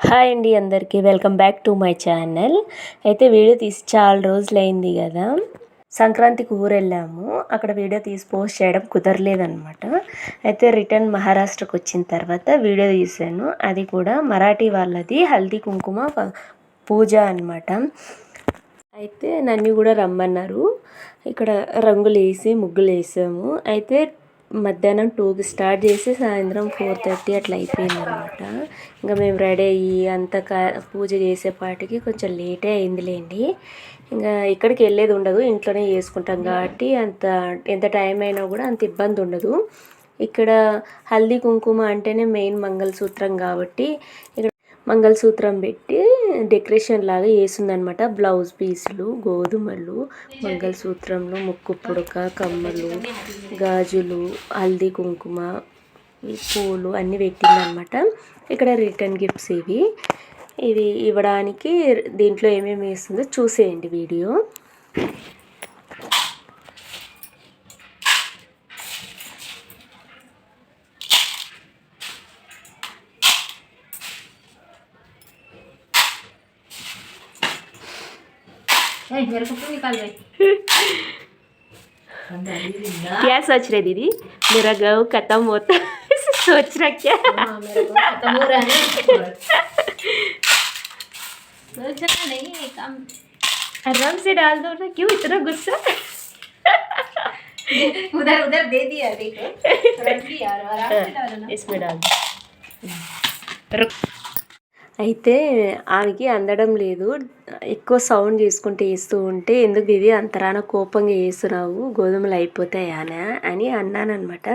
Hi అండి అందరికీ welcome back to my channel. అయితే వీడియో తీసి చాలా రోజులైంది కదా. సంక్రాంతికి ఊరు వెళ్ళాము. అక్కడ వీడియో తీసి పోస్ట్ చేయడం కుదరలేదనమాట. అయితే రిటర్న్ మహారాష్ట్రకు వచ్చిన తర్వాత వీడియో తీసాను. అది కూడా మరాఠీ వాళ్ళది హల్దీ కుంకుమ పూజ అనమాట. అయితే నన్ను కూడా రమ్మన్నారు. ఇక్కడ రంగులు వేసి ముగ్గులు వేసాము. అయితే మధ్యాహ్నం 2కి స్టార్ట్ చేసి సాయంత్రం 4:30 అట్లా అయిపోయిందనమాట. ఇంకా మేము రెడీ అయ్యి అంత పూజ చేసేపాటికి కొంచెం లేటే అయిందిలేండి. ఇంకా ఇక్కడికి వెళ్ళేది ఉండదు, ఇంట్లోనే చేసుకుంటాం కాబట్టి ఎంత టైం అయినా కూడా అంత ఇబ్బంది ఉండదు. ఇక్కడ హల్దీ కుంకుమ అంటేనే మెయిన్ మంగళసూత్రం కాబట్టి ఇక్కడ మంగళసూత్రం పెట్టి డెకరేషన్ లాగా వేసిందనమాట. బ్లౌజ్ పీసులు, గోధుమలు, మంగళసూత్రంలో ముక్కు పుడక, కమ్మలు, గాజులు, హల్దీ కుంకుమ, పూలు అన్నీ పెట్టిందనమాట. ఇక్కడ రిటర్న్ గిఫ్ట్స్ ఇవి ఇవ్వడానికి దీంట్లో ఏమేమి వేస్తుందో చూసేయండి వీడియో. मेरे को निकाल भाई। क्या सोच रहे दीदी? मेरा गाँव खत्म होता सोच रहा क्या? मेरे को खत्म हो रहा है। सोच रहा नहीं काम आराम से डाल दो ना, क्यों इतना गुस्सा? उधर उधर दे दिया देखो, रख दिया और आराम से डालो ना। इसमें डाल दो. అయితే ఆమెకి అందడం లేదు. ఎక్కువ సౌండ్ చేసుకుంటూ వేస్తూ ఉంటే ఎందుకు ఇది అంతరాన కోపంగా వేస్తున్నావు, గోధుమలు అయిపోతాయానా అని అన్నానమాట.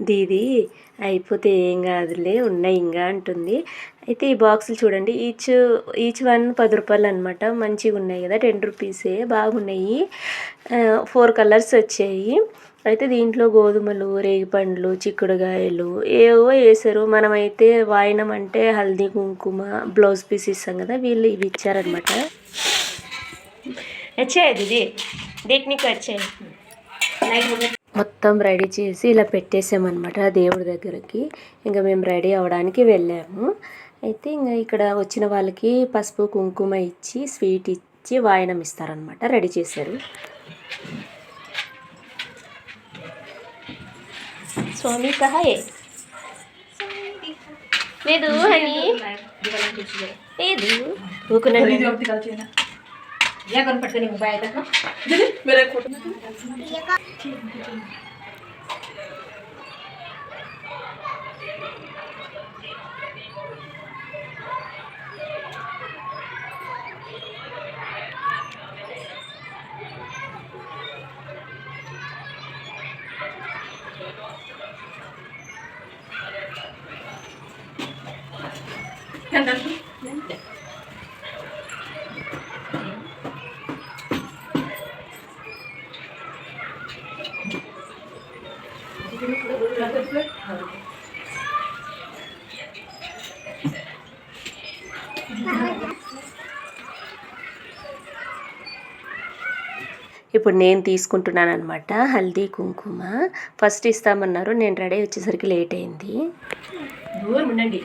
దీది అయిపోతే ఏం కాదులే ఉన్నాయి ఇంకా అంటుంది. అయితే ఈ బాక్సులు చూడండి, ఈచ్ వన్ 10 రూపాయలు అనమాట. మంచిగా ఉన్నాయి కదా, 10 రూపీసే, బాగున్నాయి. 4 కలర్స్ వచ్చాయి. అయితే దీంట్లో గోధుమలు, రేగిపండ్లు, చిక్కుడుగాయలు ఏవో వేసారు. మనమైతే వాయినం అంటే హల్దీ కుంకుమ, బ్లౌజ్ పీస్ ఇస్తాం కదా, వీళ్ళు ఇవి ఇచ్చారనమాట. వచ్చాయి ఇది దేనికి వచ్చాయి. మొత్తం రెడీ చేసి ఇలా పెట్టేసామన్నమాట దేవుడి దగ్గరికి. ఇంకా మేము రెడీ అవ్వడానికి వెళ్ళాము. అయితే ఇంకా ఇక్కడ వచ్చిన వాళ్ళకి పసుపు కుంకుమ ఇచ్చి స్వీట్ ఇచ్చి వాయినం ఇస్తారనమాట. రెడీ చేశారు. स्वामी कहा है? లేదు అని లేదు ఊకునండి. या कौन पटकनी मोबाइल तक ना मेरा फोटो ఇప్పుడు నేను తీసుకుంటున్నాను అనమాట హల్దీ కుంకుమ. ఫస్ట్ ఇస్తామన్నారు, నేను రెడీ వచ్చేసరికి లేట్ అయింది. దూరం ఉండండి.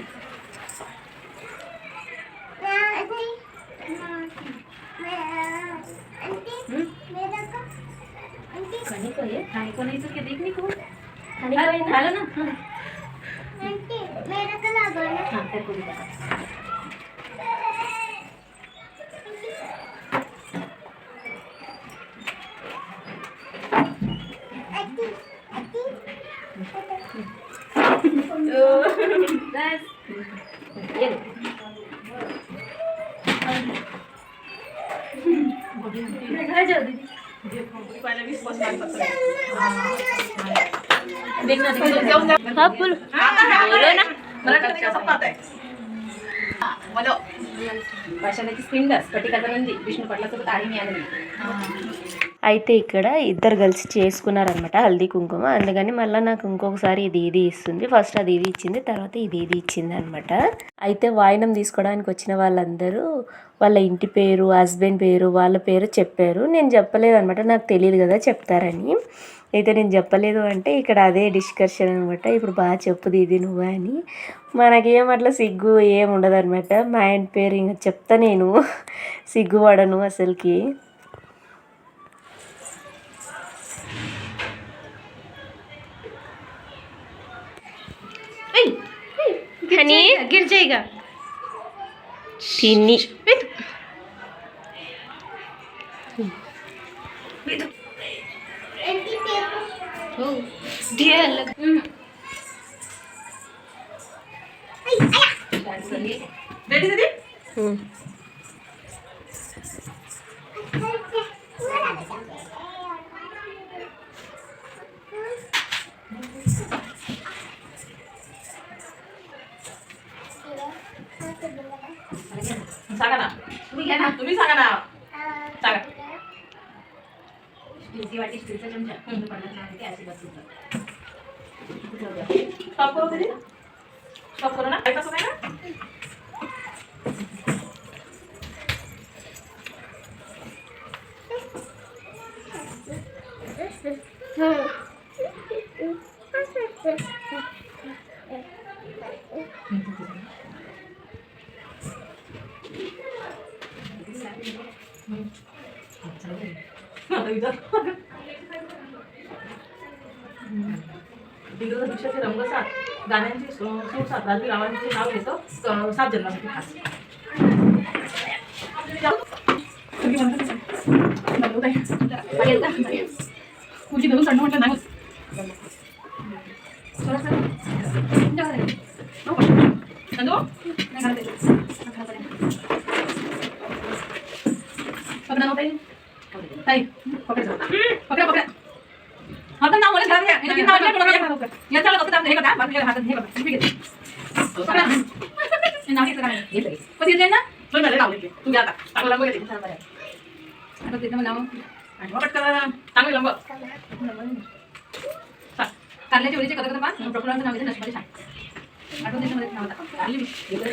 అయితే ఇక్కడ ఇద్దరు కలిసి చేసుకున్నారనమాట హల్దీ కుంకుమ. అందుకని మళ్ళీ నాకు ఇంకొకసారి ఇది ఇస్తుంది. ఫస్ట్ అది ఇది ఇచ్చింది, తర్వాత ఇది ఇచ్చింది అనమాట. అయితే వాయినం తీసుకోవడానికి వచ్చిన వాళ్ళందరూ వాళ్ళ ఇంటి పేరు, హస్బెండ్ పేరు, వాళ్ళ పేరు చెప్పారు. నేను చెప్పలేదు అనమాట, నాకు తెలియదు కదా చెప్తారని. అయితే నేను చెప్పలేదు అంటే ఇక్కడ అదే డిస్కషన్ అనమాట. ఇప్పుడు బాగా చెప్పు ఇది నువ్వు అని. మనకేం అట్లా సిగ్గు ఏం ఉండదు అనమాట. మా ఆయన పేరు ఇంకా చెప్తా, నేను సిగ్గుపడను అసలుకి. हनी गिर जाएगा తిని सांगा ना तुम्ही सांगा ना सांगा स्टीलची वाटी स्टीलचा चमचा स्टॉप करो दीदी स्टॉप करो ना कसं नाही ना दिग्गज दीक्षाचे रंग सात गाण्यांची सूर सात राजवी रावांचे नाव घेतो 7 जन्मासाठी खास तुझी धरून चढणं म्हटलं नाही पकड़ा पकड़ा आता नाव मला घाल या नाव मला घाल याचा कसं दाब हे का बाकी हातात हे बघ ठीक आहे पकड़ा हे नाव घेतलं का नाही घेतलं पण येते ना पण मला नाव घेतलं तू घ्या आता चांगला लंब घेते आता तिथे मला नाव आणि वापट करा चांगलं लंब कारल्याच्या वेळीचे कथा कथा पा प्रफुल्लांचं नाव घेते नशमध्ये छान आठवण देते मध्ये नाव आता आली मी घेतलं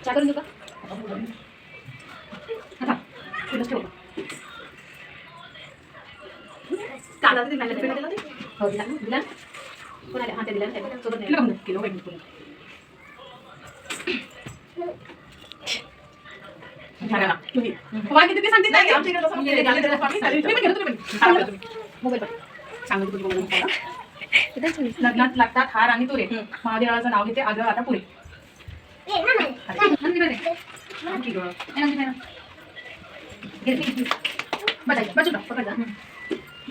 क्या करूँ का आता कुठे ठेवू काला ते मला पेट दिला ते हो दिला कोणाला हात दिला नाही सोबत नाही किलो पेट दिला सांगा ना तुम्ही वांगी किती सांगते ताई आमच्या इकडे समजले गाले त्याला पाणी चालू तुम्ही घेतो तुम्ही मोबाईल पर सांगतो तुम्ही मोबाईल लग्नात लागतात हार आणि तुरे महादेवाचं नाव घेते आग्रह आता पुरे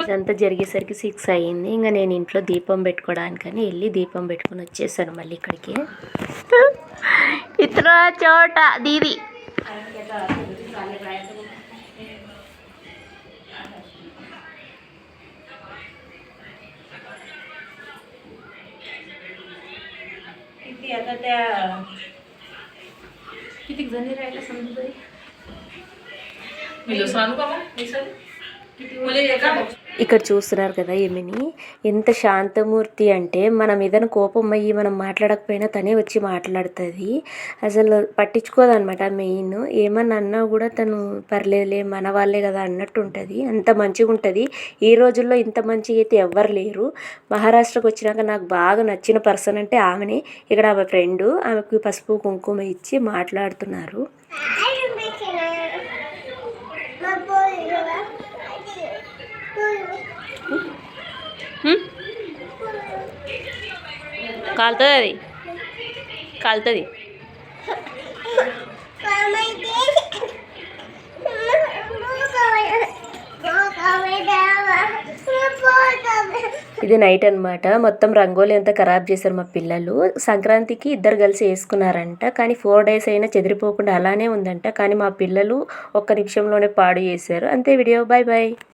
ఇదంతా జరిగేసరికి 6 అయ్యింది. ఇంకా నేను ఇంట్లో దీపం పెట్టుకోవడానికని వెళ్ళి దీపం పెట్టుకొని వచ్చేసాను మళ్ళీ ఇక్కడికి. ఇతర చోట దీది आता त्या किती जणी राहिल्या समजा ఇక్కడ చూస్తున్నారు కదా ఏమని ఎంత శాంతమూర్తి అంటే మన మీద కోపం అయ్యి మనం మాట్లాడకపోయినా తనే వచ్చి మాట్లాడుతుంది. అసలు పట్టించుకోదనమాట. మెయిన్ ఏమన్నా అన్నా కూడా తను పర్లేదులే మన వాళ్ళే కదా అన్నట్టు ఉంటుంది. అంత మంచిగా ఉంటుంది. ఈ రోజుల్లో ఇంత మంచిగా అయితే ఎవ్వరు లేరు. మహారాష్ట్రకు వచ్చినాక నాకు బాగా నచ్చిన పర్సన్ అంటే ఆమెనే. ఇక్కడ ఆమె ఫ్రెండు, ఆమెకు పసుపు కుంకుమ ఇచ్చి మాట్లాడుతున్నారు. కాలుతుంది, అది కాలుతుంది. ఇది నైట్ అనమాట. మొత్తం రంగోలి అంతా ఖరాబ్ చేశారు మా పిల్లలు. సంక్రాంతికి ఇద్దరు కలిసి వేసుకున్నారంట, కానీ 4 days అయినా చెదిరిపోకుండా అలానే ఉందంట. కానీ మా పిల్లలు ఒక్క నిమిషంలోనే పాడు చేశారు. అంతే వీడియో. Bye bye.